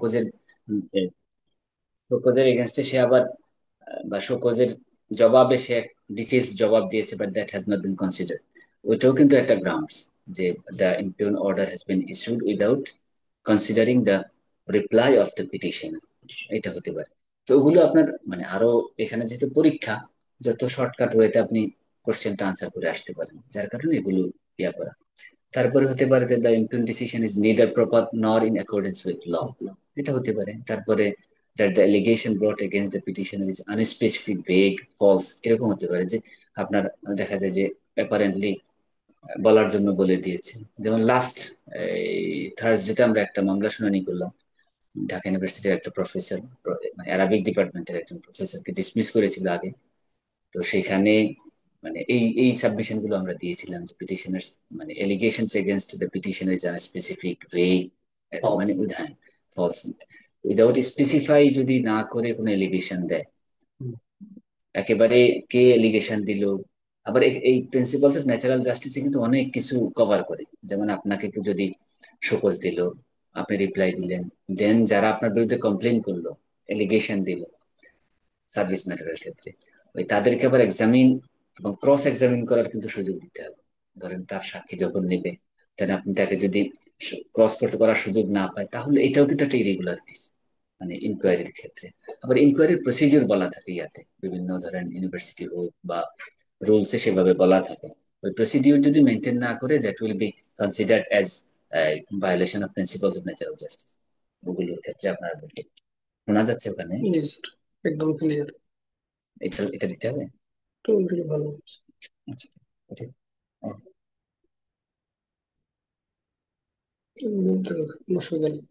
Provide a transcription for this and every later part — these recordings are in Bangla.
শোকজের শোকজের এগেনস্টে সে আবার বা শোকজের জবাবে সে ডিটেলস জবাব দিয়েছে, but that has not been consider. ওইটাও কিন্তু একটা গ্রাউন্ডস যে the ইমপিউন order has been issued without considering the reply of the petition. এটা হতে পারে। তো ওগুলো আপনার মানে আরো, এখানে যেহেতু পরীক্ষা, যত শর্টকাট ওয়েতে আপনি কোশ্চেনটা আনসার করে আসতে পারেন, যার কারণে এগুলো ইয়া করা। তারপরে হতে পারে যে the impugned decision is neither proper nor in accordance with law, এটা হতে পারে। তারপরে that the allegation brought against the petitioner is unspecific, vague, false, এরকম হতে পারে যে আপনার দেখা যায় যে অ্যাপারেন্টলি বলার জন্য বলে দিয়েছে। যেমন লাস্ট এই থার্সডেতে আমরা একটা মামলা শুনানি করলাম, ঢাকা ইউনিভার্সিটির একটা প্রফেসর, মানে অ্যারাবিক ডিপার্টমেন্টের একজন প্রফেসরকে ডিসমিস করেছিল আগে। তো সেখানে মানে এই সাবমিশন গুলো আমরা দিয়েছিলাম যে পিটিশনার্স মানে allegations against the petitioner is unspecific, vague, মানে উদাহরণ ফলস, উইদাউট স্পেসিফাই যদি না করে কোনো এলিগেশন দেয় একেবারে, কে এলিগেশন দিল। আবার এই প্রিন্সিপালস অফ ন্যাচারাল জাস্টিসে কিন্তু অনেক কিছু কভার করে। যেমন আপনাকে কেউ যদি শোকজ দিল, আপনি রিপ্লাই দিলেন, দেন যারা আপনার বিরুদ্ধে কমপ্লেন করলো, এলিগেশন দিল সার্ভিস ম্যাটারের ক্ষেত্রে, ওই তাদেরকে আবার এক্সামিন এবং ক্রস এক্সামিন করার কিন্তু সুযোগ দিতে হবে। ধরেন তার সাক্ষী যখন নেবে, দেন আপনি তাকে যদি ক্রস করতে করার সুযোগ না পায়, তাহলে এটাও কিন্তু একটা ইরেগুলারিটিস মানে ইনকোয়ারির ক্ষেত্রে। আবার ইনকোয়ারির প্রসিডিউর বলা থাকে ইয়াতে, বিভিন্ন ধরেন ইউনিভার্সিটি হোক বা রুলসে সেভাবে বলা থাকে। ওই প্রসিডিউর যদি মেনটেন না করে, that will be considered as violation of principles of natural justice. ওগুলোর ক্ষেত্রে আপনার শোনা যাচ্ছে ওখানে? জি স্যার, একদম ক্লিয়ার। এটা এটা দিতে হবে। তো দিলে ভালো হচ্ছে। আচ্ছা, এটা ও, বলতে হবে, কোনো অসুবিধা নেই।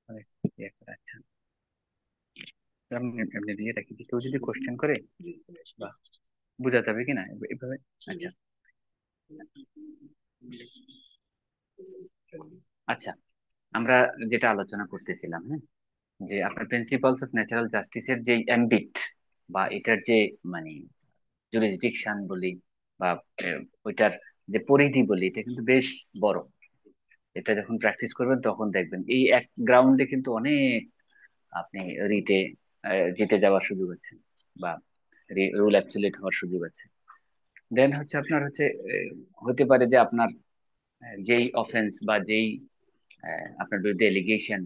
অনেক ইয়ে করে, আচ্ছা। তো আমি এমনি দিয়ে রাখি যে কেউ যদি কোশ্চেন করে বা বোঝা যাবে কিনা এভাবে। আচ্ছা, আচ্ছা, আমরা যেটা আলোচনা করতেছিলাম, হ্যাঁ, যে আপনার প্রিন্সিপালস অফ ন্যাচারাল জাস্টিসের যে অ্যাম্বিট বা এটার যে মানে জুরিসডিকশন বলি বা ওইটার যে পরিধি বলি, এটা কিন্তু বেশ বড়। এটা যখন প্র্যাকটিস করবেন তখন দেখবেন এই এক গ্রাউন্ডে কিন্তু অনেক আপনি রিটে জিতে যাওয়ার সুযোগ আছে বা রুল অ্যাবসলিউট হওয়ার সুযোগ আছে। দেন হচ্ছে আপনার হচ্ছে হতে পারে যে আপনার যেই অফেন্স বা যেই আপনার বিরুদ্ধে এলিগেশন,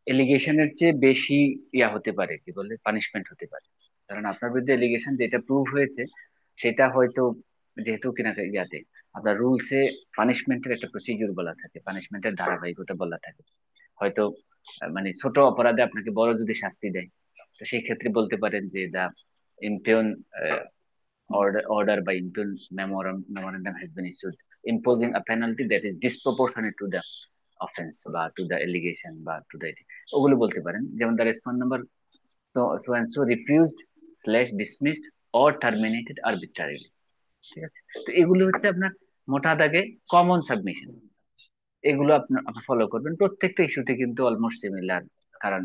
এলিগেশনের চেয়ে বেশি ইয়া হতে পারে, কি বলে, পানিশমেন্ট হতে পারে। কারণ আপনার বিরুদ্ধে এলিগেশন যেটা প্রুভ হয়েছে সেটা হয়তো, যেহেতু কিনা ইয়াতে আপনার রুলসে পানিশমেন্টের একটা প্রসিডিউর বলা থাকে, পানিশমেন্টের ধারাবাহিকতা বলা থাকে। হয়তো মানে ছোট অপরাধে আপনাকে বড় যদি শাস্তি দেয়, তো সেই ক্ষেত্রে বলতে পারেন যে দা ইমপিউন order by imperial memorandum has been issued imposing a penalty that is disproportionate to the offense বা to the allegation বা to the ওগুলো বলতে পারেন। যেমন the respond number so and so refused slash dismissed or terminated arbitrarily। ঠিক আছে? তো এগুলো হচ্ছে আপনার মোটা দাগে কমন সাবমিশন। এগুলো আপনার আপনি ফলো করবেন প্রত্যেকটা ইস্যুতে, কিন্তু অলমোস্ট সিমিলার। কারণ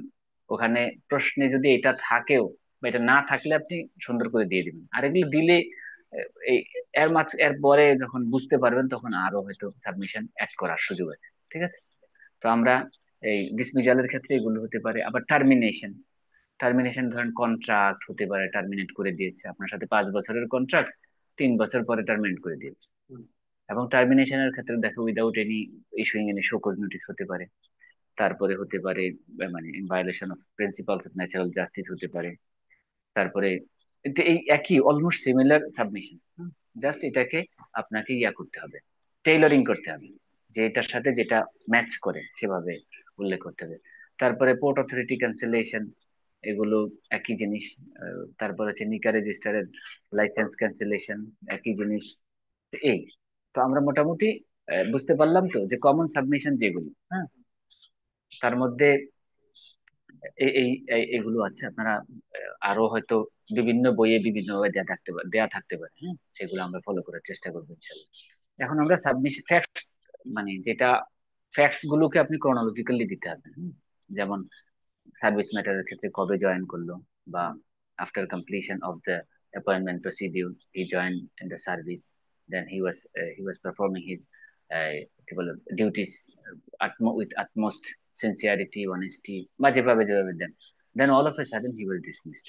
ওখানে প্রশ্নে যদি এটা থাকেও বা এটা না থাকলে আপনি সুন্দর করে দিয়ে দিবেন, আর এগুলো দিলে এই এর পরে যখন বুঝতে পারবেন তখন আরো হয়তো সাবমিশন অ্যাড করার সুযোগ আছে। ঠিক আছে? তো আমরা এই ডিসমিজালের ক্ষেত্রে এগুলো হতে পারে। আবার টার্মিনেশন, টার্মিনেশন ধরেন কন্ট্রাক্ট হতে পারে, টার্মিনেট করে দিয়েছে আপনার সাথে 5 বছরের কন্ট্রাক্ট, 3 বছর পরে টার্মিনেট করে দিয়েছে। এবং টার্মিনেশনের ক্ষেত্রে দেখো without any issuing any show cause notice হতে পারে। তারপরে হতে পারে মানে violation of principles of natural justice হতে পারে। তারপরে কিন্তু এই একই অলমোস্ট সিমিলার সাবমিশন, জাস্ট এটাকে আপনাকে ইয়া করতে হবে, টেইলরিং করতে হবে, যে এটার সাথে যেটা ম্যাচ করে সেভাবে উল্লেখ করতে হবে। তারপরে পোর্ট অথরিটি ক্যান্সেলেশন, এগুলো একই জিনিস। তারপর হচ্ছে নিকা রেজিস্টারের লাইসেন্স ক্যান্সেলেশন, একই জিনিস। তো এই, তো আমরা মোটামুটি বুঝতে পারলাম তো যে কমন সাবমিশন যেগুলো, হ্যাঁ, তার মধ্যে এগুলো আছে আপনারা আরো হয়তো বিভিন্ন বইয়ে বিভিন্ন ভাবে দেয়া থাকতে পারে, হ্যাঁ, সেগুলো আমরা ফলো করার চেষ্টা করবো ইনশাল্লাহ। এখন আমরা সাবমিশন ফ্যাক্টস, মানে যেটা ফ্যাক্টস গুলোকে আপনি ক্রোনোলজিক্যালি দিতে হবে, যেমন সার্ভিস ম্যাটারের ক্ষেত্রে কবে জয়েন করলো, বা after completion of the appointment procedure he join in the service, then he was performing his কি বলে duties with utmost sincerity honesty, বা যেভাবে যেভাবে then, then all of a sudden he was dismissed.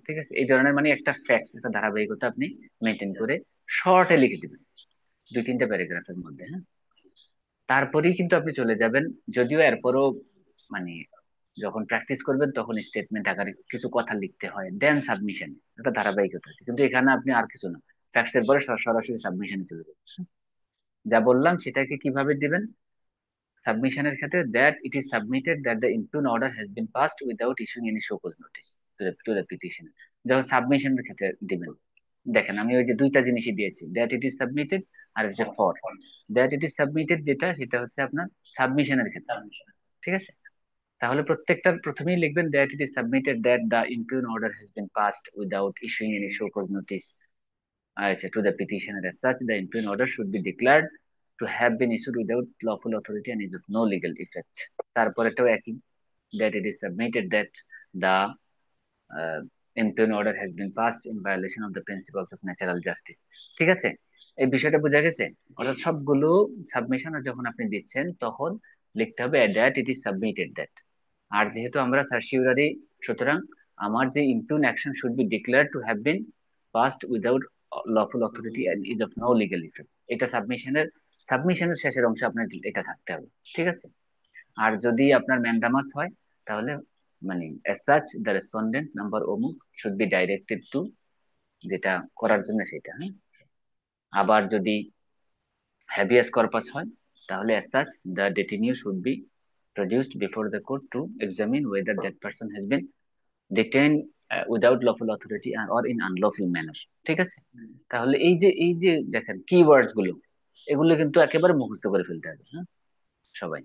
ঠিক আছে, এই ধরনের মানে একটা ফ্যাক্ট, একটা ধারাবাহিকতা আপনি মেনটেন করে শর্টে লিখে দিবেন, 2-3টা প্যারাগ্রাফের মধ্যে, হ্যাঁ। তারপরেই কিন্তু আপনি চলে যাবেন, যদিও এরপরও মানে যখন প্র্যাকটিস করবেন তখন স্টেটমেন্ট আকারে কিছু কথা লিখতে হয়, দেন সাবমিশন, একটা ধারাবাহিকতা আছে, কিন্তু এখানে আপনি আর কিছু না, ফ্যাক্টস এর পরে সরাসরি সাবমিশনে চলে যাবেন। যা বললাম সেটাকে কিভাবে দিবেন সাবমিশনের ক্ষেত্রে, that it is submitted that the impugned order has been passed without issuing any show cause notice to the petition. যখন সাবমিশনের ক্ষেত্রে দিবেন, দেখেন আমি ওই যে দুইটা জিনিসই দিয়েছি, দ্যাট ইট ইজ সাবমিটেড আর হচ্ছে for. That it is submitted যেটা, সেটা হচ্ছে আপনার সাবমিশনের ক্ষেত্রে, ঠিক আছে। তাহলে প্রত্যেকটার প্রথমেই লিখবেন that it is submitted that the impugned order has been passed without issuing any show cause notice, আচ্ছা, to the petitioner as such the impugned order should be declared to have been issued without lawful authority and is of no legal effect। তারপরেটাও একই, that it is submitted that the impugned order has been passed in violation of the principles of natural justice। ঠিক আছে, এই বিষয়টা বোঝা গেছে। অর্থাৎ সবগুলো সাবমিশন যখন আপনি দিচ্ছেন তখন লিখতে হবে that it is submitted that। আর যেহেতু আমরা সার্সিউরারি, সুতরাং আমার যে impugned action should be declare to have been passed without lawful authority and is of no legal effect, এটা সাবমিশনের শেষের অংশে আপনার এটা থাকতে হবে, ঠিক আছে। আর যদি আপনার ম্যান্ডামাস হয়, তাহলে মানে as such the respondent number অমুক should be directed to, যেটা করার জন্য সেটা, হ্যাঁ। আবার যদি হ্যাবিয়াস কর্পাস হয়, তাহলে as such the detainee should be produced before the court to examine whether that person has been detained without lawful authority or in unlawful manner। ঠিক আছে, তাহলে এই যে দেখেন কিওয়ার্ডস গুলো, এগুলো কিন্তু একেবারে মুখস্থ করে ফেলতে হবে, হ্যাঁ, সবাই।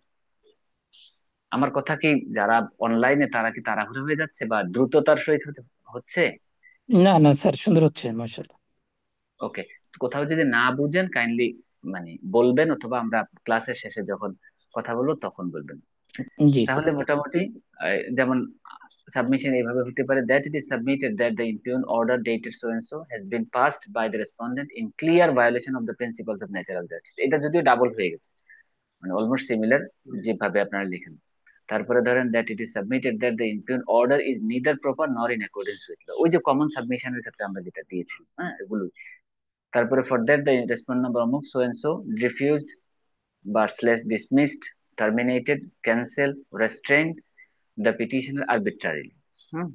আমার কথা কি, যারা অনলাইনে তারা কি তাড়াহুড়ো হয়ে যাচ্ছে বা দ্রুততার সহিত হচ্ছে? না না স্যার, সুন্দর হচ্ছে মাশাআল্লাহ। ওকে, কোথাও যদি না বুঝেন কাইন্ডলি মানে বলবেন, অথবা আমরা ক্লাসের শেষে যখন কথা বলবো তখন বলবেন। জি স্যার। তাহলে মোটামুটি যেমন সাবমিশন এইভাবে হতে পারে, that it is submitted that the ইমপিউন order dated so and so has been passed by the respondent in clear violation of the principles of natural justice. এটা যদিও ডাবল হয়ে গেছে, মানে অলমোস্ট সিমিলার যেভাবে আপনারা লিখেন। তারপরে ধরেন that it is submitted that the ইমপিউন order is neither proper nor in accordance with law, ওই যে কমন সাবমিশনের ক্ষেত্রে আমরা যেটা দিয়েছি, হ্যাঁ, এগুলো। তারপরে for that the respond number অমুক সো এন্ড সো রিফিউজড বা slash dismissed, terminated, cancel, restrained the petitioner arbitrarily. Hmm,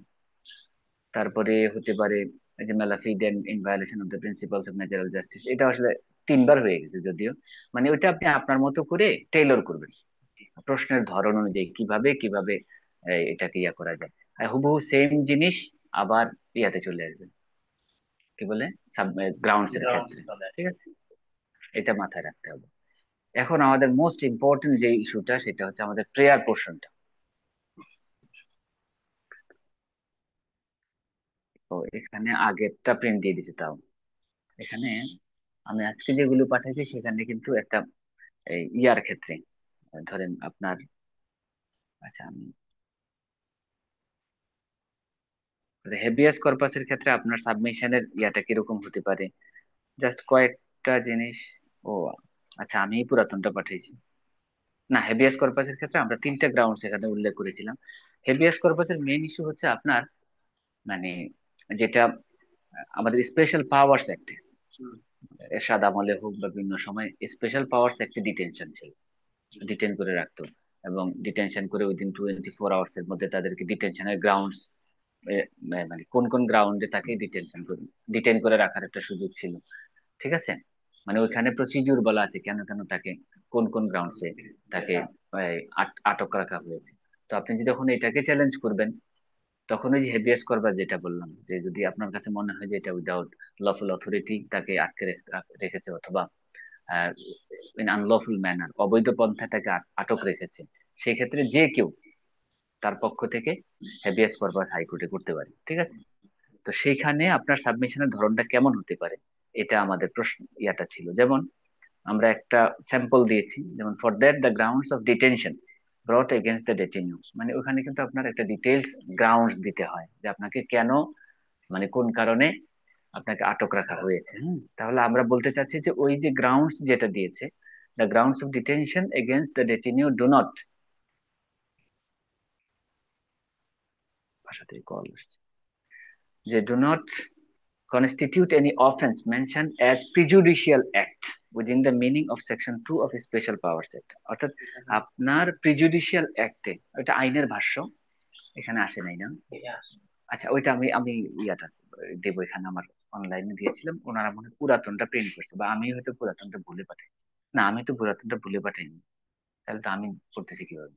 তারপরে হতে পারে এই যে malafide and in violation of the principles of natural justice, এটা আসলে 3বার হয়ে গেছে যদিও, মানে ওইটা আপনি আপনার মতো করে টেইলর করবেন, প্রশ্নের ধরন অনুযায়ী কিভাবে কিভাবে এটাকে ইয়া করা যায়। আর হুবহু সেম জিনিস আবার ইয়াতে চলে আসবে, কি বলে, গ্রাউন্ডস এর ক্ষেত্রে, ঠিক আছে, এটা মাথায় রাখতে হবে। এখন আমাদের মোস্ট ইম্পর্টেন্ট যে ইস্যুটা, সেটা হচ্ছে আমাদের প্রেয়ার পোর্শনটা। তো এখানে আগেরটা প্রিন্ট দিয়ে দিছি, তাও এখানে আমি আজকে যেগুলো পাঠাইছি সেখানে কিন্তু একটা এই ইয়ার ক্ষেত্রে ধরেন আপনার, আচ্ছা আমি হেভিয়াস কর্পাসের ক্ষেত্রে আপনার সাবমিশনের ইয়াটা কিরকম হতে পারে, জাস্ট কয়েকটা জিনিস। ও আচ্ছা, আমি এই পুরাতনটা পাঠিয়েছি। না, হেভিয়াস কর্পাসের ক্ষেত্রে আমরা 3টা গ্রাউন্ড এখানে উল্লেখ করেছিলাম। হেভিয়াস কর্পাসের মেইন ইস্যু হচ্ছে আপনার মানে যেটা আমাদের স্পেশাল পাওয়ার্স অ্যাক্টে, এরশাদ আমলে হোক বা বিভিন্ন সময় স্পেশাল পাওয়ার্স অ্যাক্টে ডিটেনশন ছিল, ডিটেন করে রাখতো, এবং ডিটেনশন করে উইদিন 24 আওয়ার্স এর মধ্যে তাদেরকে ডিটেনশনের গ্রাউন্ডস, মানে কোন কোন গ্রাউন্ডে তাকে ডিটেন করে রাখার একটা সুযোগ ছিল, ঠিক আছে। মানে ওইখানে প্রসিডিউর বলা আছে কেন কেন তাকে, কোন কোন গ্রাউন্ডসে তাকে আটক রাখা হয়েছে। তো আপনি যখন এটাকে চ্যালেঞ্জ করবেন, তখন ওই যে হেভিয়াস করবার যেটা বললাম, যে যদি আপনার কাছে মনে হয় যে এটা উইদাউট লফুল অথরিটি তাকে আটকে রেখেছে, অথবা ইন আনলফুল ম্যানার অবৈধ পন্থায় তাকে আটক রেখেছে, সেক্ষেত্রে যে কেউ তার পক্ষ থেকে হেভিয়াস কর্পাস হাইকোর্টে করতে পারি, ঠিক আছে? তো সেইখানে আপনার সাবমিশনের ধরনটা কেমন হতে পারে, এটা আমাদের প্রশ্ন ইয়াটা ছিল। যেমন আমরা একটা স্যাম্পল দিয়েছি, যেমন for that the grounds of detention brought against the detenu, মানে ওখানে কিন্তু আপনার একটা ডিটেলস গ্রাউন্ডস দিতে হয় যে আপনাকে কেন, মানে কোন কারণে আপনাকে আটক রাখা হয়েছে। তাহলে আমরা বলতে চাচ্ছি যে ওই যে গ্রাউন্ডস যেটা দিয়েছে, the grounds of detention against the detenu do not, ভাষাতে কল আসছে, যে do not constitute any offense mentioned as prejudicial act within the meaning of section 2 of special powers act। অর্থাৎ আপনার প্রিজুডিশিয়াল অ্যাক্টে, ওটা আইনের ভাষ্য, এখানে আসে নাই না? আচ্ছা, ওইটা আমি আমি ইয়াটা দেবো, এখানে আমার অনলাইনে দিয়েছিলাম, ওনারা মনে হয় পুরাতনটা প্রিন্ট করছে, বা আমি হয়তো পুরাতনটা ভুলে পাঠাই। না, আমি তো পুরাতনটা ভুলে পাঠাইনি, তাহলে তো আমি করতেছি কিভাবে?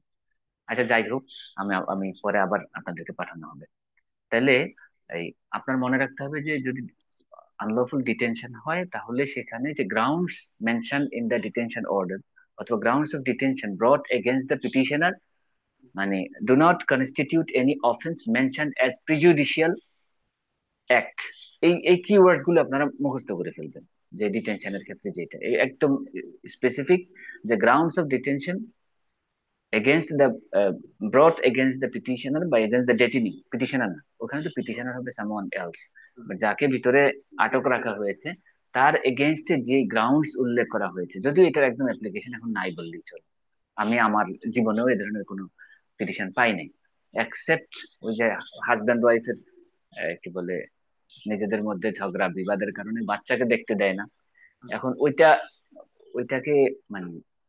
আচ্ছা, যাই হোক, আমি আমি পরে আবার আপনাদেরকে পাঠানো হবে। তাহলে এই আপনার মনে রাখতে হবে যে যদি আনলফুল ডিটেনশন হয়, তাহলে সেখানে যে grounds mention in the detention order অথবা grounds of detention brought against the petitioner, মানে do not constitute any offence mention as prejudicial act. এই এই কিওয়ার্ড গুলো আপনারা মুখস্থ করে ফেলবেন, যে ডিটেনশনের ক্ষেত্রে যেটা এই একদম স্পেসিফিক, যে grounds of detention against the ব্রট against the petitioner বা এগেনস্ট দ্য ডেটিনি, পিটিশনার না, ওখানে তো পিটিশনার হবে সামওয়ান এলস, যাকে ভিতরে আটক রাখা হয়েছে তার এগেনস্টে যে গ্রাউন্ডস উল্লেখ করা হয়েছে, যদিও এটার একদম অ্যাপ্লিকেশন এখন নাই বললেই চলে। আমি আমার জীবনেও এই ধরনের কোনো পিটিশন পাই নাই, এক্সেপ্ট ওই যে হাজব্যান্ড ওয়াইফের কি বলে, নিজেদের মধ্যে ঝগড়া বিবাদের কারণে বাচ্চাকে দেখতে দেয় না, এখন ওইটা, ওইটাকে মানে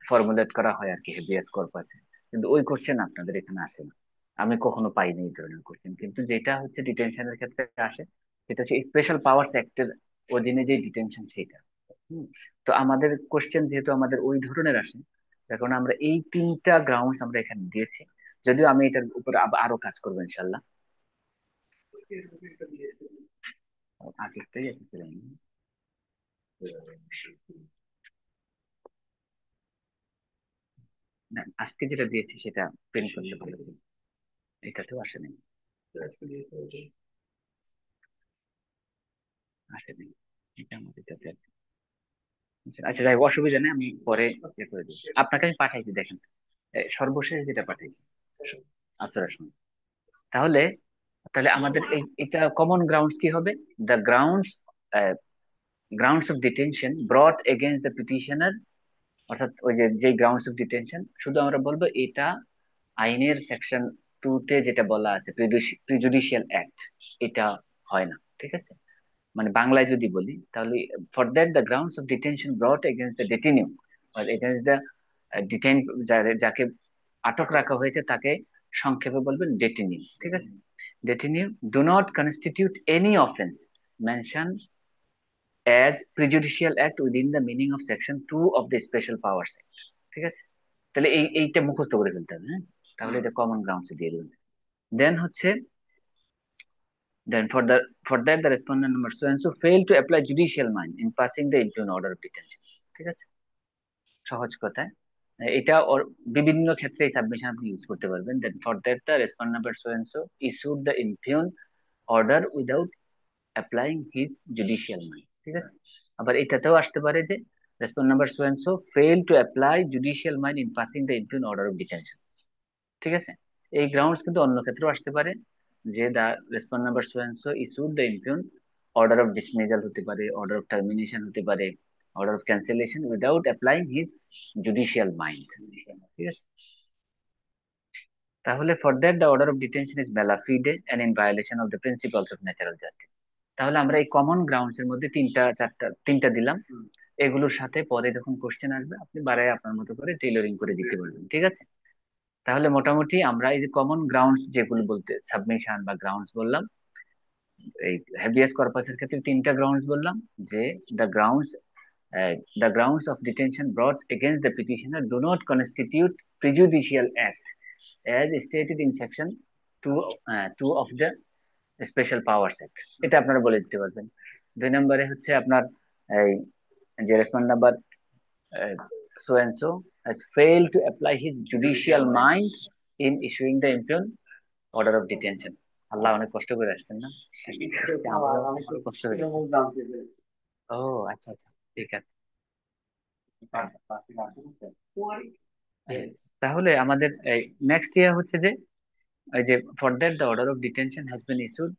ফর্মুলেট করা হয় আর কি হেভিয়াস কর্পাসে, কিন্তু ওই কোশ্চেন আপনাদের এখানে আসে না, আমি কখনো পাইনি এই ধরনের কোশ্চেন। কিন্তু যেটা হচ্ছে ডিটেনশনের ক্ষেত্রে আসে, সেটা হচ্ছে স্পেশাল পাওয়ার্স অ্যাক্টের অধীনে যে ডিটেনশন সেটা। হুম। তো আমাদের কোশ্চেন যেহেতু আমাদের ওই ধরনের আসে, এখন আমরা এই তিনটা গ্রাউন্ডস আমরা এখানে দিয়েছি, যদিও আমি এটার উপর আরো কাজ করবো ইনশাল্লাহ। আগেরটাই এসেছিলেন। না, আজকে যেটা দিয়েছি সেটা প্রিন্ট করলে ভালো ছিল, এটাতেও আসেনি, আসেনি, এটা আমাদের এটাতে আছে। আচ্ছা, যাই হোক, অসুবিধা নেই, আমি পরে ইয়ে করে দিই, আপনাকে আমি পাঠাইছি দেখেন, সর্বশেষ যেটা পাঠাইছি আসার সময়। তাহলে তাহলে আমাদের এই এটা কমন গ্রাউন্ডস কি হবে? The grounds, grounds of detention brought against the petitioner, অর্থাৎ ওই যে যে গ্রাউন্ডস অফ ডিটেনশন, শুধু আমরা বলবো এটা আইনের সেকশন 2 তে যেটা বলা আছে প্রিজুডিশিয়াল অ্যাক্ট, এটা হয় না, ঠিক আছে? মানে বাংলায় যদি বলি তাহলে for that the grounds of detention brought against the detenu আর এগেইনস্ট দ্য ডিটেইন, যাকে আটক রাখা হয়েছে তাকে সংক্ষেপে বলবেন ডেটিনিউ, ঠিক আছে? Detenu do not constitute any offence mention as prejudicial act within the meaning of section 2 of the special powers act, ঠিক আছে? তাহলে এইটা মুখস্থ করে ফেলতে হবে, হ্যাঁ? তাহলে এটা কমন গ্রাউন্ডস দিয়ে দেবেন। দেন হচ্ছে, then for that the respondent number so and so failed to apply judicial mind in passing the impugn order of detention, ঠিক আছে? সহজ কথায় এটা ওর বিভিন্ন ক্ষেত্রে এই সাবমিশন আপনি ইউজ করতে পারবেন। Then for that the respondent number so and so issued the ইমপিউন order without applying his judicial mind, ঠিক আছে? আবার এটাতেও আসতে পারে যে respondent number so and so fail to apply judicial mind in passing the ইমপিউন order of detention, ঠিক আছে? এই গ্রাউন্ডস কিন্তু অন্য ক্ষেত্রেও আসতে পারে, যে the respond number so and so issued the ইমপিউন order of dismissal হতে পারে, অর্ডার অফ টার্মিনেশন হতে পারে, order of cancellation without applying his judicial mind, ঠিক আছে? তাহলে for that the order of detention is mala fide and in violation of the principles of natural justice. তাহলে আমরা এই কমন গ্রাউন্ডস এর মধ্যে তিনটা দিলাম, এগুলোর সাথে পরে যখন কোশ্চেন আসবে আপনি বাড়ায় আপনার মতো করে টেইলরিং করে দিতে পারবেন, ঠিক আছে? তাহলে মোটামুটি আমরা এই যে কমন গ্রাউন্ডস যেগুলো বলতে সাবমিশন বা গ্রাউন্ডস বললাম, এই হেভিয়াস কর্পাসের ক্ষেত্রে তিনটা গ্রাউন্ডস বললাম, যে the grounds, the grounds of detention brought against the petitioner do not constitute prejudicial act as stated in section 2, 2 of the special powers act, এটা আপনারা বলে দিতে পারবেন। 2 নম্বরে হচ্ছে আপনার এই যে respond number so and so has failed to apply his judicial mind in issuing the impugn order of detention. Allah, অনেক কষ্ট করে আসছেন না? আমারও আমারও কষ্ট হয়ে গেছে। ও আচ্ছা আচ্ছা, ঠিক আছে। হ্যাঁ, তাহলে আমাদের নেক্সট ইয়ার হচ্ছে যে এই যে for that the order of detention has been issued,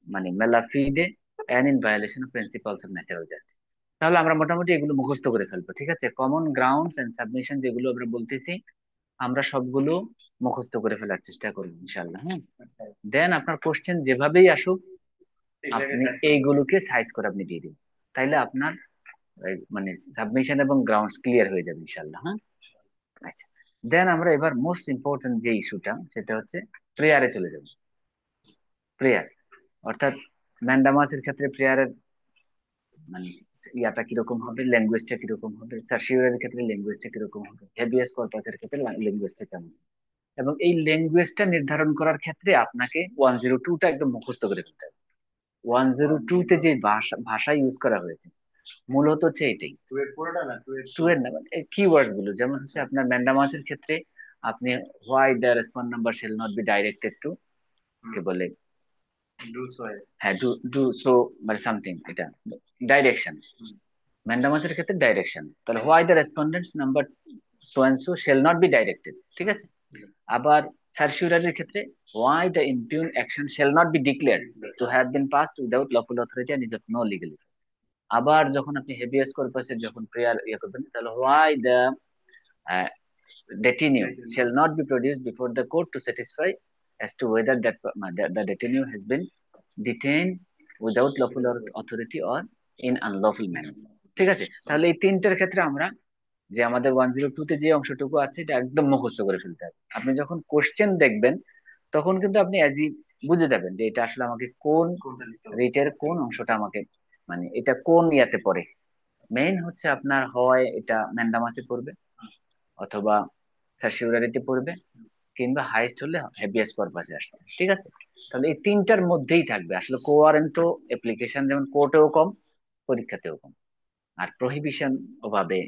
মানে malafide and in violation of principles of natural justice. তাহলে আমরা মোটামুটি এগুলো মুখস্থ করে ফেলবো, ঠিক আছে? কমন গ্রাউন্ডস এন্ড সাবমিশন যেগুলো আমরা বলতেছি, আমরা সবগুলো মুখস্থ করে ফেলার চেষ্টা করবো ইনশাল্লাহ। হ্যাঁ, দেন আপনার কোশ্চেন যেভাবেই আসুক আপনি এইগুলোকে সাইজ করে আপনি দিয়ে দিন, তাইলে আপনার মানে সাবমিশন এবং গ্রাউন্ডস ক্লিয়ার হয়ে যাবে ইনশাল্লাহ। হ্যাঁ, আচ্ছা। দেন আমরা এবার মোস্ট ইম্পর্টেন্ট যে ইস্যুটা, সেটা হচ্ছে প্রেয়ারে চলে যাব। প্রেয়ার অর্থাৎ ম্যান্ডামাসের ক্ষেত্রে প্রেয়ারের মানে ইয়াটা কিরকম হবে, ল্যাঙ্গুয়েজটা কিরকম হবে, সার্সিউরের ক্ষেত্রে ল্যাঙ্গুয়েজটা কিরকম হবে, হেভিয়াস কর্পাসের ক্ষেত্রে ল্যাঙ্গুয়েজটা কেমন হবে। এবং এই ল্যাঙ্গুয়েজটা নির্ধারণ করার ক্ষেত্রে আপনাকে 102টা একদম মুখস্থ করে ফেলতে হবে। 102 তে যে ভাষা ভাষা ইউজ করা হয়েছে মূলত হচ্ছে এটাই। টু এর না, মানে কিওয়ার্ডস গুলো যেমন হচ্ছে আপনার ম্যান্ডামাসের ক্ষেত্রে আপনি why the respond number shall not be directed to, কি বলে, হ্যাঁ, ডু ডু সো মানে সামথিং, এটা ডাইরেকশন। ম্যান্ডামাসের ক্ষেত্রে ডাইরেকশন, তাহলে why the respondents number so and so shall not be directed, ঠিক আছে? আবার সার্সিউরারির ক্ষেত্রে why the impugn action shall not be declared to have been passed without lawful authority and is of no legal. আবার যখন আপনি হেভিয়াস কর্পাসের যখন প্রেয়ার ইয়ে করবেন, তাহলে why the detinue shall not be produced before the court to satisfy as to whether the detinue has been detained without lawful authority or in unlawful manner। ঠিক আছে, তাহলে এই তিনটার ক্ষেত্রে আমরা যে আমাদের 102 তে যে অংশটুকু আছে এটা একদম মুখস্থ করে ফেলতে হবে। আপনি যখন কোশ্চেন দেখবেন তখন কিন্তু আপনি অ্যাজি বুঝে যাবেন যে এটা আসলে আমাকে কোন রিটের কোন অংশটা আমাকে, মানে এটা কোন ইয়াতে পড়ে। মেইন হচ্ছে আপনার হয় এটা ম্যান্ডামাসে পড়বে, অথবা সার্সিউরারিতে পড়বে, কিংবা হাইস্ট হলে হেভিয়াস কর্পাসে আসবে, ঠিক আছে? তাহলে এই তিনটার মধ্যেই থাকবে আসলে কোয়ারেন্টো অ্যাপ্লিকেশন, যেমন কোর্টেও কম, পরীক্ষাতেও কম। আর প্রহিবিশন ওভাবে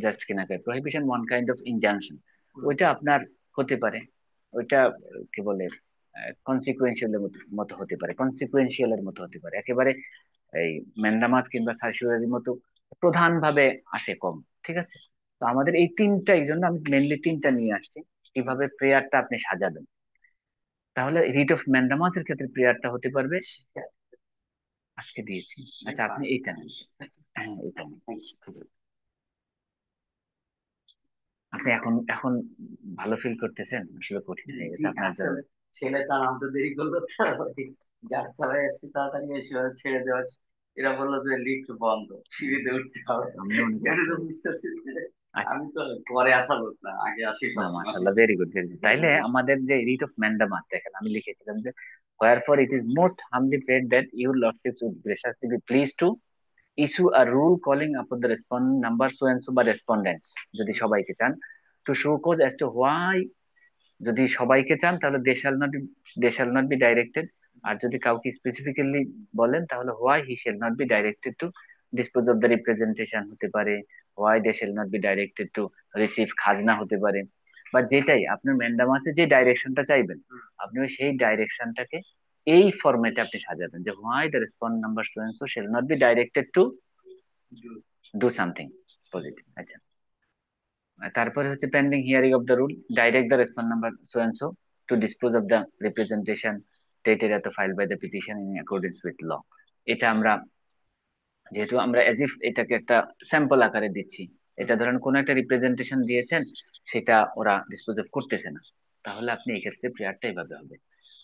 জাস্ট কিনাকে prohibition one kind of injunction, ওইটা আপনার হতে পারে, ওইটা কি বলে কনসিকুয়েন্সিয়ালের মতো হতে পারে, কনসিকুয়েন্সিয়ালের মতো হতে পারে একেবারে এই ম্যান্ডামাস কিংবা সার্সিউরারির মতো প্রধান ভাবে আসে কম, ঠিক আছে? তো আমাদের এই তিনটা, এই জন্য আমি মেনলি তিনটা নিয়ে আসছি কিভাবে প্রেয়ারটা আপনি সাজাবেন। তাহলে রিট অফ ম্যান্ডামাসের ক্ষেত্রে প্রেয়ারটা হতে পারবে, আজকে দিয়েছি। আচ্ছা, আপনি এইটা নেন। হ্যাঁ, এইটা নেন, ঠিক আছে। আপনি এখন এখন ভালো ফিল করতেছেন? আসলে কঠিন হয়ে গেছে আপনার জন্য। ছেলেটা নামতে দেরি করলো তো, গাড়ি চালায় এসেছি তাড়াতাড়ি এসে ছেড়ে দেওয়া, এরা বললো যে লিফট বন্ধ, সিঁড়িতে উঠতে হবে। আমি অনেক আমি তো বুঝতেছি যে আমি তো পরে আসা লোক না, আগে আসি। না, মাশাআল্লাহ, ভেরি গুড ভেরি গুড। তাইলে আমাদের যে রিট অফ ম্যান্ডামাস দেখেন আমি লিখেছিলাম যে wherefore it is most humbly prayed that your lordships would graciously be pleased to issue a rule calling upon the respondent number so and so বা respondents যদি সবাইকে চান, to show cause as to why, যদি সবাইকে চান তাহলে they shall not be directed, আর যদি কাউকে স্পেসিফিক্যালি বলেন তাহলে why he shall not be directed to dispose of the representation হতে পারে, why they shall not be directed to receive খাজনা হতে পারে, বা যেটাই আপনার ম্যান্ডামাসে যে ডাইরেকশনটা চাইবেন আপনি সেই ডাইরেকশনটাকে এই ফরম্যাটে আপনি সাজাবেন যে why the respond number so and so shall not be directed to do something positive. আচ্ছা, আর তারপরে হচ্ছে pending hearing of the rule direct the respond number so and so to dispose of the representation dated এত file by the petition in accordance with law. এটা আমরা যেহেতু আমরা এজ ইফ এটাকে একটা স্যাম্পল আকারে দিচ্ছি, এটা ধরেন কোন একটা রিপ্রেজেন্টেশন দিয়েছেন, সেটা ওরা ডিসপোজ অফ করতেছে না, তাহলে আপনি এই ক্ষেত্রে প্রেয়ারটা এইভাবে হবে।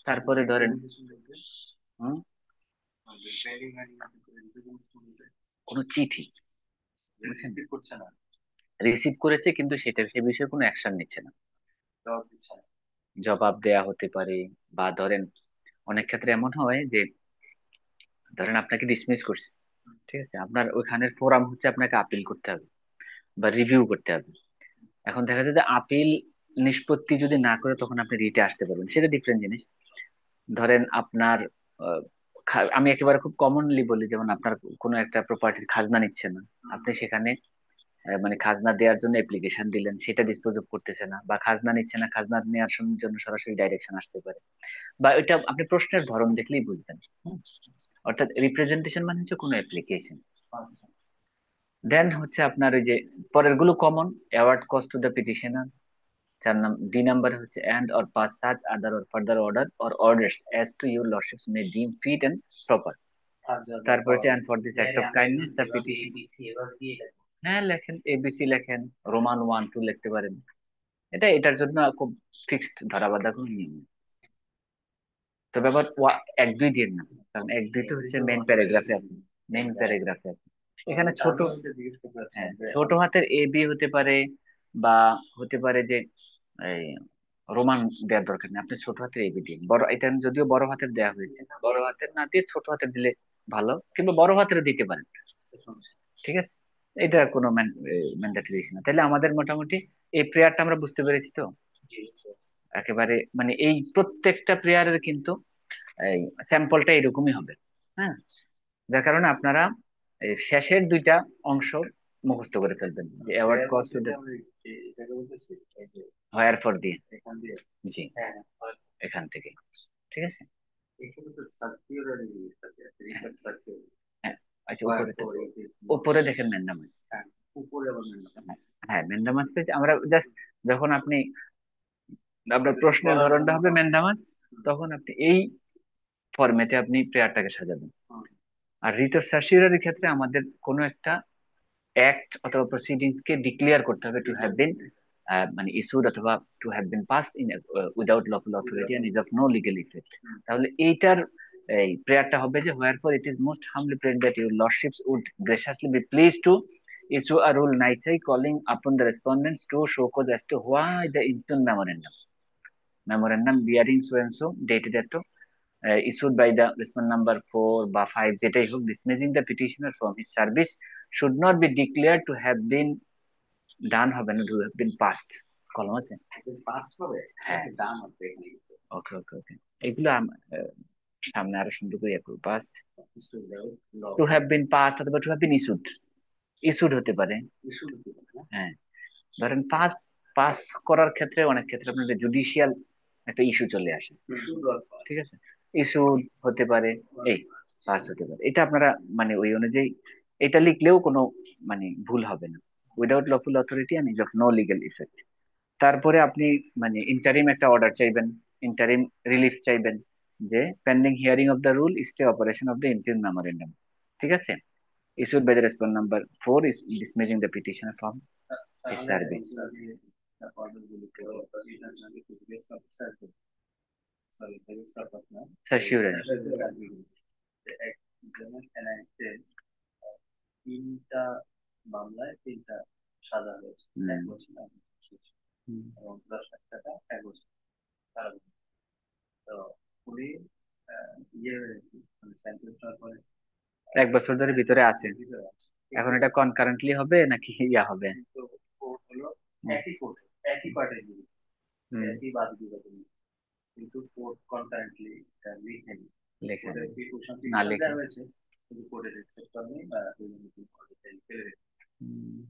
তারপরে ধরেন হুম, কোনো চিঠি, বুঝছেন, রিসিভ করেছে কিন্তু সেটা সে বিষয়ে কোনো অ্যাকশন নিচ্ছে না, জবাব দেয়া হতে পারে। বা ধরেন অনেক ক্ষেত্রে এমন হয় যে ধরেন আপনাকে ডিসমিস করছে, ঠিক আছে, আপনার ওইখানের ফোরাম হচ্ছে আপনাকে আপিল করতে হবে বা রিভিউ করতে হবে। এখন দেখা যায় যে আপিল নিষ্পত্তি যদি না করে তখন আপনি রিটে আসতে পারবেন, সেটা ডিফারেন্ট জিনিস। ধরেন আপনার আহ, আমি একেবারে খুব কমনলি বলি, যেমন আপনার কোনো একটা প্রপার্টির খাজনা নিচ্ছে না, আপনি সেখানে মানে খাজনা দেওয়ার জন্য অ্যাপ্লিকেশন দিলেন, সেটা ডিসপোজ অফ করতেছে না, বা খাজনা নিচ্ছে না, খাজনা নেওয়ার জন্য সরাসরি ডাইরেকশন আসতে পারে, বা এটা আপনি প্রশ্নের ধরন দেখলেই বুঝবেন। হুম? অর্থাৎ রিপ্রেজেন্টেশন মানে হচ্ছে কোনো অ্যাপ্লিকেশন। দেন হচ্ছে আপনার ওই যে পরের গুলো common, award cost to the petitioner. চার নাম ডি নাম্বারে হচ্ছে and or pass such other or further order or orders as to your lordships may deem fit and proper. তারপর হচ্ছে and for this act of kindness the petition. হ্যাঁ লেখেন, এবিসি লেখেন, রোমান 1 2 লিখতে পারেন। এটার জন্য খুব ফিক্সড ধরাবাঁধা কোনো নিয়ম নেই। তবে আবার 1 2 দিয়ে না, কারণ 1 2 তো হচ্ছে মেইন প্যারাগ্রাফে আছে। মেইন প্যারাগ্রাফে আছে। এখানে ছোট, হ্যাঁ ছোট হাতের এ বি হতে পারে, বা হতে পারে যে এই রোমান দেওয়ার দরকার নেই, আপনি ছোট হাতের এবি দিন। বড়, এটা যদিও বড় হাতের দেওয়া হয়েছে, বড় হাতের না দিয়ে ছোট হাতের দিলে ভালো, কিংবা বড় হাতের দিতে পারেন, ঠিক আছে। এটা কোনো ম্যান্ডেটরি না। তাহলে আমাদের মোটামুটি এই প্রেয়ারটা আমরা বুঝতে পেরেছি তো। একেবারে মানে এই প্রত্যেকটা প্রেয়ারের কিন্তু এই স্যাম্পলটা এরকমই হবে। হ্যাঁ, যার কারণে আপনারা এই শেষের দুইটা অংশ মুখস্থ করে ফেলবেন, যে award cost to hire for দিয়ে, জি এখান থেকে, ঠিক আছে। হ্যাঁ, আচ্ছা উপরে উপরে দেখেন ম্যান্ডামাস। হ্যাঁ ম্যান্ডামাস আমরা জাস্ট, যখন আপনি আপনার প্রশ্নের ধরনটা হবে ম্যান্ডামাস, তখন আপনি এই ফরম্যাটে আপনি প্রেয়ারটাকে সাজাবেন। আর রিট অফ সার্সিউরির ক্ষেত্রে আমাদের কোনো একটা অ্যাক্ট অথবা প্রসিডিংস কে ডিক্লেয়ার করতে হবে টু হ্যাভ বিন মানে ইস্যুড, অথবা to have been passed in without lawful authority and is of no legal effect. তাহলে এইটার এই প্রেয়ারটা হবে যে wherefore it is most humbly prayed that your lordships would graciously be please to issue a rule nicely calling upon the respondents to show cause as to why the ensuing memorandum bearing so and so dated at issued by the respondent number 4 বা 5 যেটাই হোক, dismissing the petitioner from his service should not be declared to have been ডান হবে না, টু হ্যাভ বিন পাস্ট। কলম আছে, পাস্ট হবে, হ্যাঁ ডান হবে। ওকে ওকে ওকে, এগুলো সামনে আরো সুন্দর করে করবো। Passed, to have been passed, অথবা to have been issued. Issued হতে পারে, হ্যাঁ। ধরেন পাস, পাস করার ক্ষেত্রে অনেক ক্ষেত্রে আপনাদের জুডিশিয়াল একটা ইস্যু চলে আসে, ঠিক আছে। ইস্যু হতে পারে, এই পাস হতে পারে, এটা আপনারা মানে ওই অনুযায়ী এটা লিখলেও কোনো মানে ভুল হবে না। Without lawful authority and is of no legal effect. তারপরে আপনি মানে ইন্টারিম একটা অর্ডার চাইবেন, ইন্টারিম রিলিফ চাইবেন, যে pending hearing of the rule stay operation of the interim memorandum, ঠিক আছে। Issued by the respond number 4 is dismissing the petition from his service. সার্সিউরেন্স, এক বছর ধরে ভিতরে আছে। এখন এটা কনকারেন্টলি হবে নাকি ইয়া হবে? লেখা না লেখা,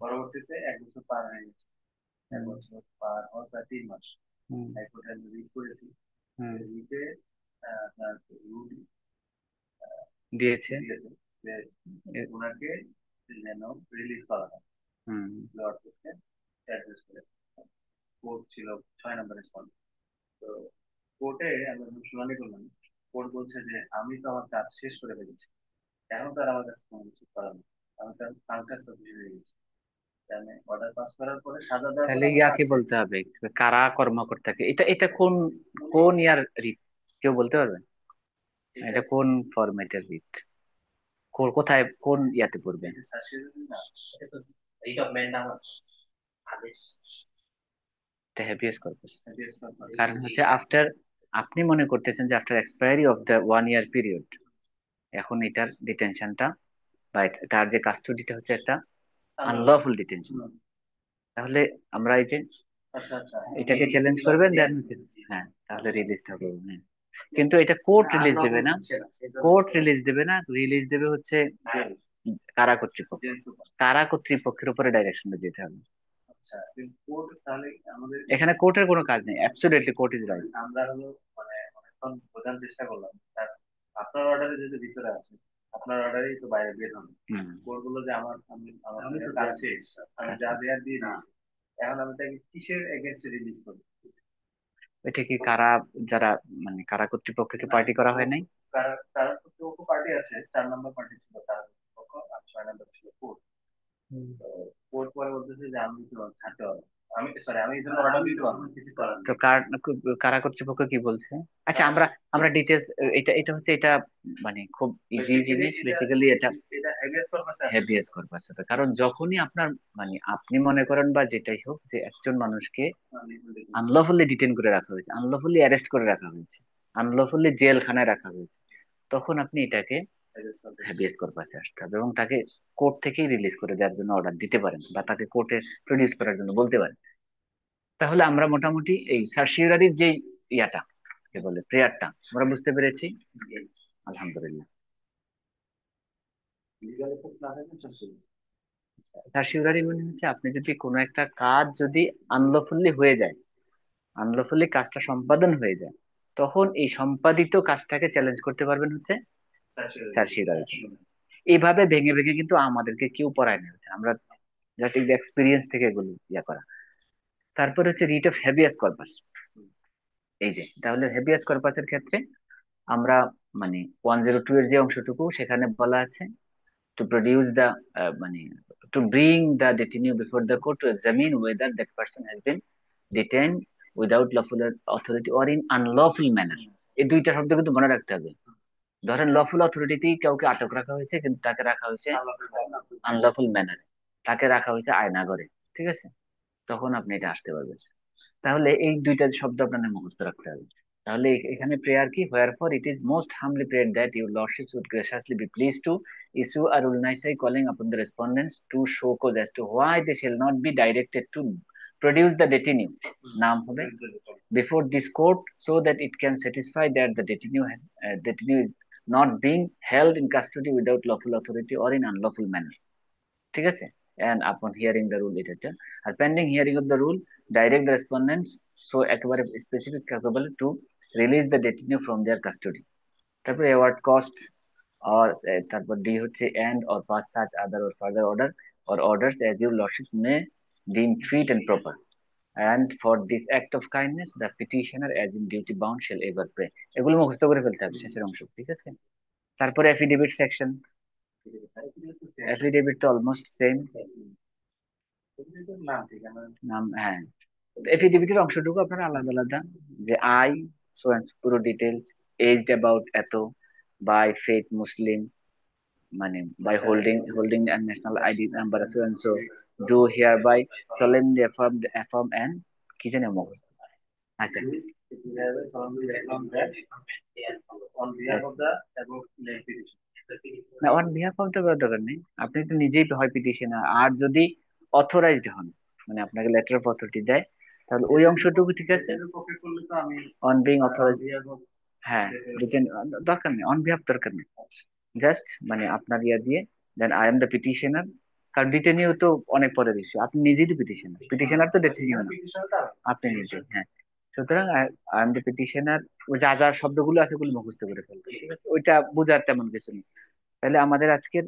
পরবর্তীতে 1 বছর পার হয়ে গেছে, 1 বছর পার হওয়ার প্রায় 3 মাস হাইকোর্টে আমি রিট করেছি। রিটে আপনার রুল দিয়েছে যে ওনাকে যেন রিলিজ করা হয়। লর্ড কোর্টকে অ্যাড্রেস করে, কোর্ট ছিল 6 নম্বর রেসপন্স। তো কোর্টে আমরা শুনানি করলাম, কোর্ট বলছে যে আমি তো আমার কাজ শেষ করে ফেলেছি, এখন তো আর আমার কাছে কোনো কিছু করার নেই, আমি তো কাউন্টার সাবমিশন হয়ে গেছি। অর্ডার পাস করার পরে সাজা দেওয়ার তাহলে ইয়াকে বলতে হবে কারা কর্মকর্তাকে, এটা এটা কোন কোন ইয়ার রিট, কেউ বলতে পারবে? এটা কোন ফরম্যাটের রিট, কোথায় কোন ইয়াতে পড়বে? এটা হ্যাভিয়াস কর্পাস। কারণ হচ্ছে আফটার, আপনি মনে করতেছেন যে after expiry of the 1 year period, এখন এটার ডিটেনশনটা বা তার যে কাস্টডিটা হচ্ছে একটা আনলফুল ডিটেনশন। তাহলে আমরা এই যে এটাকে চ্যালেঞ্জ করবেন, দেন হ্যাঁ তাহলে রিলিজটা করবেন, হ্যাঁ। কিন্তু এটা কোর্ট রিলিজ দেবে না, কোর্ট রিলিজ দেবে না, রিলিজ দেবে হচ্ছে কারা কর্তৃপক্ষ, কারা কর্তৃপক্ষের উপরে ডাইরেকশনটা যেতে হবে। আচ্ছা, কোর্ট তাহলে আমাদের এখানে কোর্টের কোনো কাজ নেই, অ্যাবসলিউটলি কোর্ট ইজ রাইট। আমরা হলো মানে অনেকক্ষণ বোঝার চেষ্টা করলাম স্যার, আপনার অর্ডারে যদি ভিতরে আছে, আপনার অর্ডারেই তো বাইরে বের হবে। কোর্ট বললো যে আমার তো কাজ শেষ, আমি যা দেয়ার দিয়ে দিয়েছি, এখন আমি তাকে কিসের এগেনস্টে রিলিজ করবো? এটা কি কারা, যারা মানে কারা কর্তৃপক্ষকে পার্টি করা হয় নাই? কারা কারা কর্তৃপক্ষ পার্টি আছে, 4 নম্বর পার্টি ছিল কারা কর্তৃপক্ষ, আর 6 নম্বর ছিল কোর্ট। তো কোর্ট পরে বলতেছে যে আমি দিতে পারবো, ছাড়তে পারবো, আমি সরি আমি এই জন্য অর্ডার দিতে পারবো না, কিছু করার তো নেই। কারা কর্তৃপক্ষ কি বলছে? আচ্ছা, আমরা আমরা ডিটেলস, এটা এটা হচ্ছে এটা মানে খুব ইজি জিনিস বেসিক্যালি। এটা এটা হেভিয়াস পারপাসে আছে। হেভিয়াস কর্পাস হবে, কারণ যখনই আপনার মানে আপনি মনে করেন বা যেটাই হোক যে একজন মানুষকে আনলফুলি ডিটেন করে রাখা হয়েছে, আনলফুলি অ্যারেস্ট করে রাখা হয়েছে, আনলফুলি জেলখানায় রাখা হয়েছে, তখন আপনি এটাকে হ্যাবিয়াস কর্পাসে আসতে হবে এবং তাকে কোর্ট থেকেই রিলিজ করে দেওয়ার জন্য অর্ডার দিতে পারেন বা তাকে কোর্টে প্রডিউস করার জন্য বলতে পারেন। তাহলে আমরা মোটামুটি এই সার্সিউরারির যে ইয়াটা কি বলে প্রেয়ারটা আমরা বুঝতে পেরেছি। আলহামদুলিল্লাহ। লিগাল এফেক্ট না হয় না চাচ্ছি। সার্সিউরারি মানে হচ্ছে আপনি যদি কোনো একটা কাজ যদি আনলফুলি হয়ে যায়, আনলফুলি কাজটা সম্পাদন হয়ে যায়, তখন এই সম্পাদিত কাজটাকে চ্যালেঞ্জ করতে পারবেন হচ্ছে সার্সিউরারি। এইভাবে ভেঙে ভেঙে কিন্তু আমাদেরকে কেউ পড়ায় না, আমরা জাস্ট এই এক্সপিরিয়েন্স থেকে এগুলো ইয়া করা। তারপর হচ্ছে রিট অফ হ্যাবিয়াস কর্পাস। এই যে তাহলে হ্যাবিয়াস কর্পাসের ক্ষেত্রে আমরা মানে 102 এর যে অংশটুকু সেখানে বলা আছে টু প্রডিউস দ্য মানে to bring the detenu before the court to examine whether that person has been detained without lawful authority or in unlawful manner. এই দুইটা শব্দ কিন্তু মনে রাখতে হবে। ধরেন লফুল অথরিটিতেই কাউকে আটক রাখা হয়েছে কিন্তু তাকে রাখা হয়েছে আনলফুল ম্যানারে, তাকে রাখা হয়েছে আয়নাঘরে, ঠিক আছে, তখন আপনি এটা আসতে পারবেন। তাহলে এই দুইটা শব্দ আপনাদের মুখস্থ রাখতে হবে। তাহলে এখানে প্রেয়ার কি, wherefore it is most humbly prayer that your lordship would graciously be please to issue a rule nisi calling upon the respondents to show cause as to why they shall not be directed to produce the detenu, নাম হবে, before this court so that it can satisfy that the detenu is not being held in custody without lawful authority or in unlawful manner, ঠিক আছে। and upon hearing the rule এটা আর pending hearing of the rule direct the respondents so একেবারে specific capable to release the detainee from their custody। তারপরে award cost or তারপর ডি হচ্ছে and or pass such other or further order or orders as your lordship may deem fit and proper, and for this act of kindness the petitioner as in duty bound shall ever pray। এগুলো মুখস্থ করে ফেলতে হবে শেষের অংশ, ঠিক আছে। তারপরে এফিডেভিট সেকশন, এফিডেভিট তো অলমোস্ট সেম নাম ঠিক আমার। নাম, হ্যাঁ। এফিডেভিটের অংশটুকু আপনার আলাদা আলাদা, যে আই সো অ্যান্ড পুরো ডিটেলস, এজড অ্যাবাউট এত, বাই ফেথ মুসলিম, মানে by holding national ID number so and so, do hereby solemnly affirm and কি জানি মুখস্থ। আচ্ছা, On behalf of the above named petition. না অন বিহাফ অফ দ্য দরকার নেই, আপনি তো নিজেই হয় পিটিশনার, আর যদি অথরাইজড হন মানে আপনাকে লেটার অফ অথরিটি দেয় তাহলে ওই অংশটুকু ঠিক আছে। নিজের পক্ষে করলে তো আমি on being on authorise, behalf of হ্যাঁ, রিটেন দরকার নেই, অন বিহাফ দরকার নেই, জাস্ট মানে আপনার ইয়া দিয়ে then I am the petitioner. কারণ ডিটেনিও তো অনেক পরের ইস্যু, আপনি নিজেই তো পিটিশনার, পিটিশনার তো ডিটেনিও না, petition টা আপনি নিজে, হ্যাঁ। সুতরাং আই এম দ্য পিটিশনার, ওই যা যা শব্দগুলো আছে ওগুলো মুখস্থ করে ফেলতে, ঠিক আছে, ওইটা বোঝার তেমন কিছু নেই। তাহলে আমাদের আজকের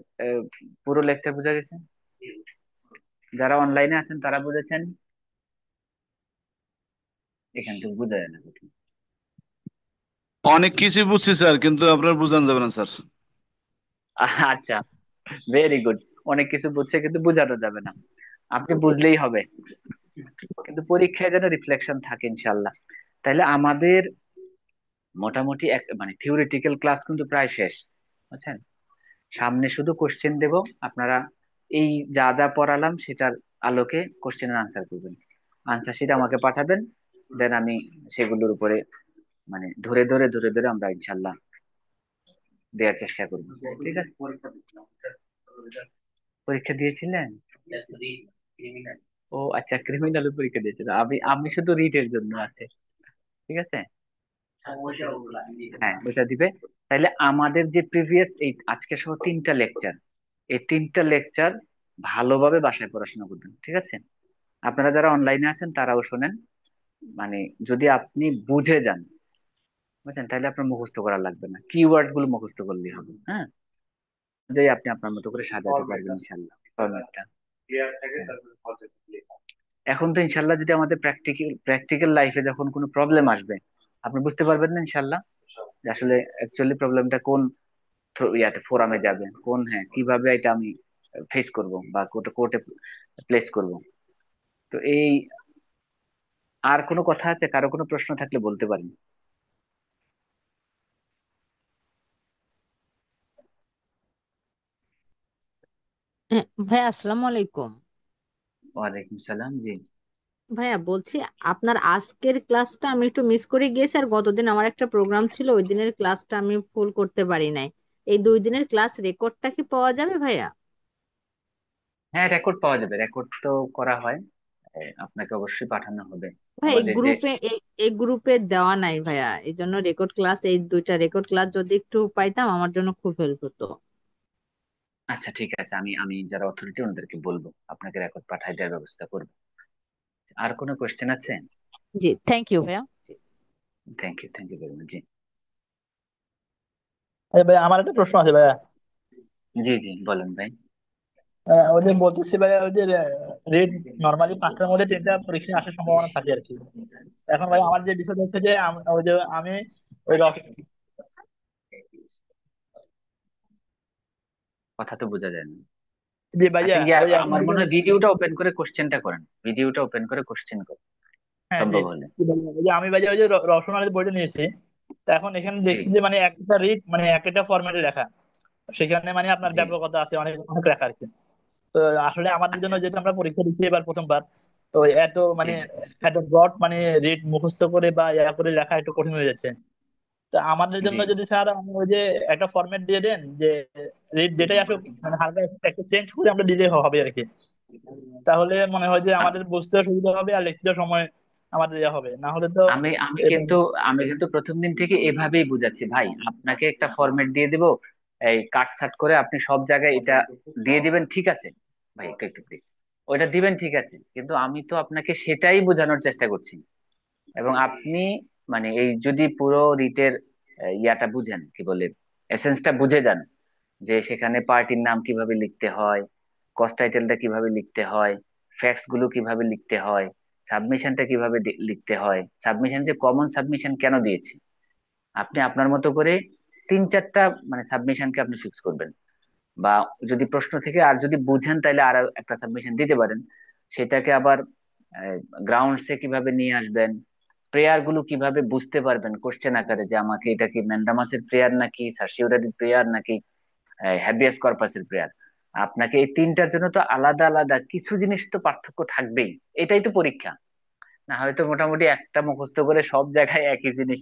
পুরো লেকচার বোঝা গেছে, যারা অনলাইনে আছেন তারা বুঝেছেন, এখান থেকে বোঝা যায় না কিছু। অনেক কিছু বুঝছি স্যার, কিন্তু আপনার বোঝানো যাবে না স্যার। আচ্ছা, ভেরি গুড। অনেক কিছু বুঝছে কিন্তু বোঝানো যাবে না, আপনি বুঝলেই হবে, কিন্তু পরীক্ষায় যেন রিফ্লেকশন থাকে ইনশাল্লাহ। তাহলে আমাদের মোটামুটি এক মানে থিওরিটিক্যাল ক্লাস কিন্তু প্রায় শেষ, বুঝছেন। সামনে শুধু কোশ্চেন দেব, আপনারা এই যা যা পড়ালাম সেটার আলোকে কোশ্চেনের আনসার করবেন, আনসার শিট আমাকে পাঠাবেন, দেন আমি সেগুলোর উপরে মানে ধরে ধরে আমরা ইনশাল্লাহ দেওয়ার চেষ্টা করবো, ঠিক আছে। পরীক্ষা দিয়েছিলেন? ও আচ্ছা, ক্রিমিনাল পরীক্ষা দিয়েছিলেন, আমি আমি শুধু রিটের জন্য আছে, ঠিক আছে। হ্যাঁ ওইটা দিবে। তাহলে আমাদের যে প্রিভিয়াস এই আজকে সহ 3টা লেকচার, এই 3টা লেকচার ভালোভাবে বাসায় পড়াশোনা করবেন, ঠিক আছে? আপনারা যারা অনলাইনে আছেন তারাও শোনেন। মানে যদি আপনি বুঝে যান, বুঝছেন, তাহলে আপনার মুখস্থ করা লাগবে না, কিওয়ার্ড গুলো মুখস্থ করলেই হবে। হ্যাঁ, যে আপনি আপনার মতো করে সাজাতে ফরম্যাট পারবেন আছে, ইনশাল্লাহ ফরম্যাটটা। ক্লিয়ার থাকে, হ্যাঁ, তারপরে পজিটিভ লেখা। এখন তো ইনশাল্লাহ যদি আমাদের প্র্যাকটিক্যাল লাইফে যখন কোনো প্রবলেম আসবে, আপনি বুঝতে পারবেন না ইনশাল্লাহ যে আসলে অ্যাকচুয়ালি প্রবলেমটা কোন ইয়াতে ফোরামে যাবে, কোন, হ্যাঁ, কিভাবে এটা আমি ফেস করব বা কোর্টে কোর্টে প্লেস করব। তো এই, আর কোনো কথা আছে? কারো কোনো প্রশ্ন থাকলে বলতে পারেন। হ্যাঁ, ভাইয়া আসসালামু আলাইকুম। ওয়ালাইকুম সালাম, জি। ভাইয়া বলছি, আপনার আজকের ক্লাসটা আমি একটু মিস করে গিয়েছি, আর গতদিন আমার একটা প্রোগ্রাম ছিল, ওই দিনের ক্লাসটা আমি ফুল করতে পারি নাই। এই 2 দিনের ক্লাস রেকর্ডটা কি পাওয়া যাবে ভাইয়া? হ্যাঁ, রেকর্ড পাওয়া যাবে, রেকর্ড তো করা হয়। আপনাকে অবশ্যই পাঠানো হবে ভাই এই আমাদের যে। গ্রুপে এই গ্রুপে দেওয়া নাই ভাইয়া, এই জন্য রেকর্ড ক্লাস, এই 2টা রেকর্ড ক্লাস যদি একটু পাইতাম আমার জন্য খুব হেল্প হতো। আচ্ছা, ঠিক আছে, আমি আমি যারা অথরিটি ওনাদেরকে বলবো, আপনাকে রেকর্ড পাঠাই দেওয়ার ব্যবস্থা করবো। আর কোনো কোয়েশ্চেন আছে? জি, থ্যাংক ইউ ভাইয়া। থ্যাংক ইউ ভেরি মাচ, জি। ভাই আমার একটা প্রশ্ন আছে ভাইয়া। জি জি, বলেন ভাই। ওই যে বলতেছি ভাইয়া, ওই যে রেট নর্মালি 5টার মধ্যে 3টা পরীক্ষা আসার সম্ভাবনা থাকে আর কি। এখন ভাই আমার যে বিষয় হচ্ছে যে ওই যে আমি ওই কথা তো বোঝা যায় না। যে আচ্ছা, ভাইয়া ইয়া, ওই এখন আমার যে মনে হয় ভিডিওটা ওপেন করে কোশ্চেনটা করেন, ভিডিওটা ওপেন করে কোশ্চেন করেন, হ্যাঁ জি, সম্ভব হলে। কি বলবো, ওই যে আমি ভাইয়া ওই যে রসনার বইটা নিয়েছি। তো এখন এখানে জি দেখছি যে মানে একটা রিড মানে একটা ফরম্যাটে লেখা, সেখানে মানে আপনার জি। ব্যাপকতা আছে অনেক অনেক লেখা আর কি। তো আসলে আমাদের জন্য আচ্ছা, যেহেতু আমরা পরীক্ষা দিচ্ছি এবার প্রথমবার, তো এত জি মানে এত ব্রড মানে রিড মুখস্থ করে বা ইয়া করে লেখা একটু কঠিন হয়ে যাচ্ছে। তো আমাদের জি। জন্য যদি স্যার আমি ওই যে একটা ফরম্যাট দিয়ে দেন, যে রিড যেটাই আসুক মানে হালকা একটু চেঞ্জ করে আমরা দিলে হবে আর কি। তাহলে মনে হয় যে আ- আমাদের বুঝতে সুবিধা হবে আর লিখতে সময় আমাদের ইয়ে হবে, না হলে তো আমি আমি এটা। কিন্তু আমি কিন্তু প্রথম দিন থেকে এভাবেই বুঝাচ্ছি ভাই, আপনাকে একটা ফরম্যাট দিয়ে দিব, এই কাট ছাট করে আপনি সব জায়গায় এটা দিয়ে দিবেন, ঠিক আছে ভাই, একটু একটু প্লিজ, ওইটা দিবেন, ঠিক আছে, কিন্তু আমি তো আপনাকে সেটাই বোঝানোর চেষ্টা করছি। এবং আপনি মানে এই যদি পুরো রিটের ইয়াটা বুঝেন, কি বলে, এসেন্সটা বুঝে যান, যে সেখানে পার্টির নাম কিভাবে লিখতে হয়, কস্ট টাইটেলটা কিভাবে লিখতে হয়, ফ্যাক্টস গুলো কিভাবে লিখতে হয়, সাবমিশনটা কিভাবে লিখতে হয়, সাবমিশন যে কমন সাবমিশন কেন দিয়েছি, আপনি আপনার মতো করে 3-4টা মানে সাবমিশনকে আপনি ফিক্স করবেন। বা যদি প্রশ্ন থেকে আর যদি বুঝেন তাহলে আর একটা সাবমিশন দিতে পারেন। সেটাকে আবার গ্রাউন্ডসে কিভাবে নিয়ে আসবেন, প্রেয়ার গুলো কিভাবে বুঝতে পারবেন কোশ্চেন আকারে, যে আমাকে এটা কি ম্যান্ডামাসের প্রেয়ার নাকি সার্সিউরারি প্রেয়ার নাকি হ্যাবিয়াস কর্পাসের প্রেয়ার। আপনাকে এই 3টার জন্য তো আলাদা আলাদা কিছু জিনিস তো পার্থক্য থাকবেই, এটাই তো পরীক্ষা। না হয়তো মোটামুটি একটা মুখস্থ করে সব জায়গায় একই জিনিস,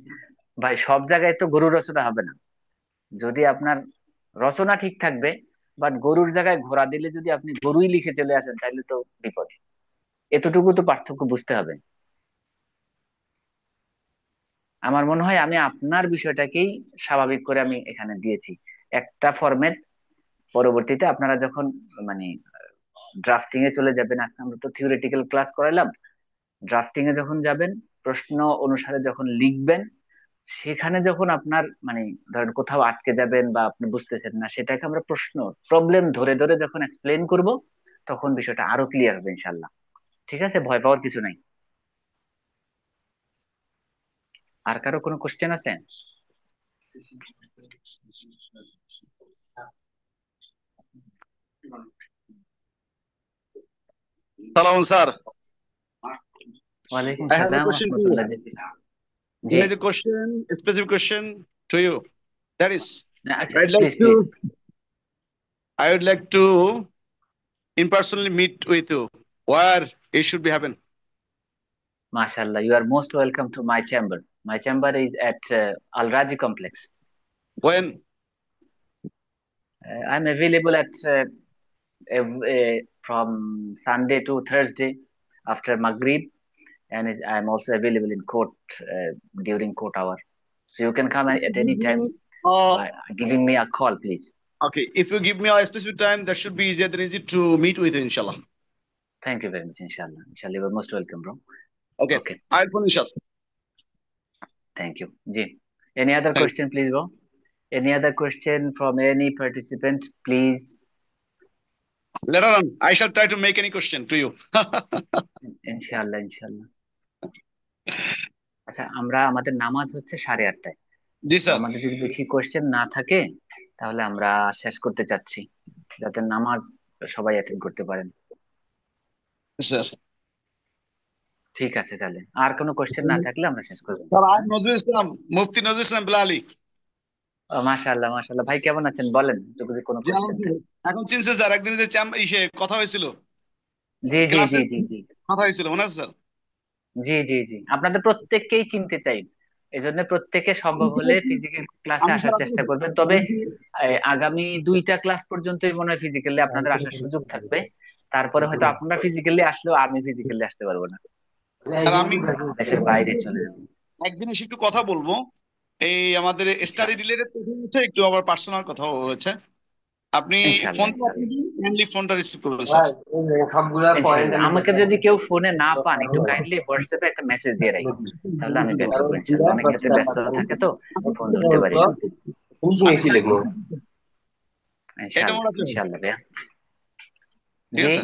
ভাই সব জায়গায় তো গরু রচনা হবে না। যদি আপনার রচনা ঠিক থাকবে, বাট গরুর জায়গায় ঘোড়া দিলে যদি আপনি গরুই লিখে চলে আসেন তাহলে তো বিপদ। এতটুকু তো পার্থক্য বুঝতে হবে। আমার মনে হয় আমি আপনার বিষয়টাকেই স্বাভাবিক করে আমি এখানে দিয়েছি একটা ফরম্যাট। পরবর্তীতে আপনারা যখন মানে ড্রাফটিং এ চলে যাবেন, আজকে আমরা তো থিওরিটিক্যাল ক্লাস করালাম, ড্রাফটিং এ যখন যাবেন, প্রশ্ন অনুসারে যখন লিখবেন, সেখানে যখন আপনার মানে ধরেন কোথাও আটকে যাবেন বা আপনি বুঝতেছেন না, সেটাকে আমরা প্রশ্ন প্রবলেম ধরে ধরে যখন এক্সপ্লেন করব, তখন বিষয়টা আরো ক্লিয়ার হবে ইনশাল্লাহ। ঠিক আছে, ভয় পাওয়ার কিছু নাই। আর কারো কোনো কোশ্চেন আছে? সালাম স্যার। ওয়ালাইকুম I have a সালাম question to you. Rahmatullah, G. G. There is a question, a specific question to you. That is, আচ্ছা, I'd please like please. to, I would like to impersonally meet with you. Where it should be happen? MashaAllah, you are most welcome to my chamber. My chamber is at Al Raji complex. When? I'm available at from Sunday to Thursday after Maghrib, and I'm also available in court during court hour. So you can come at any time Uh, by giving me a call, please. Okay, if you give me a specific time, that should be easier than easy to meet with you, inshallah. Thank you very much. Inshallah. Inshallah, you are most welcome, bro. Okay, Okay. I'll phone inshallah. Thank you. Ji. Any other Thank question, please, bro? Any other question from any participant, please? Later on, I shall try to make any question to you. ইনশাআল্লাহ ইনশাআল্লাহ। আচ্ছা, আমরা আমাদের নামাজ হচ্ছে 8:30টায়। জি স্যার। আমাদের যদি বেশি কোশ্চেন না থাকে তাহলে আমরা শেষ করতে চাচ্ছি, যাতে নামাজ সবাই অ্যাটেন্ড করতে পারেন। স্যার। ঠিক আছে, তাহলে আর কোনো কোশ্চেন না থাকলে আমরা শেষ করব। স্যার, আমি নজরুল ইসলাম, মুফতি নজরুল ইসলাম বিলালি। মাশাআল্লাহ মাশাআল্লাহ, ভাই কেমন আছেন বলেন, যদি কোনো কোশ্চেন থাকে। এখন চিনছে স্যার, একদিন যে ইসে কথা হয়েছিল। জি জি জি জি জি কথা হয়েছিল মনে আছে স্যার? জি জি জি, আপনাদের প্রত্যেককেই চিনতে চাই, এজন্য প্রত্যেকে সম্ভব হলে ফিজিক্যাল ক্লাসে আসার চেষ্টা করবেন। তবে আগামী 2টা ক্লাস পর্যন্তই মনে হয় ফিজিক্যালি আপনাদের আসার সুযোগ থাকবে, তারপরে হয়তো আপনারা ফিজিক্যালি আসলেও আমি ফিজিক্যালি আসতে পারবো না, আমি দেশের বাইরে চলে যাবো। একদিন এসে একটু কথা বলবো, এই আমাদের স্টাডি রিলেটেড একটু আবার পার্সোনাল কথা হয়েছে। আপনি ফোন মেইনলি ফোনটা রিসিভ করবেন স্যার। আমাকে যদি কেউ ফোনে না পান, একটু কাইন্ডলি হোয়াটসঅ্যাপে একটা মেসেজ দিয়ে রাখবেন, তাহলে আমি বের করবো ইনশাআল্লাহ। অনেক ক্ষেত্রে ব্যস্ত থাকে তো ফোন ধরতে পারি না। ইনশাআল্লাহ ইনশাআল্লাহ ভাইয়া। ঠিক আছে।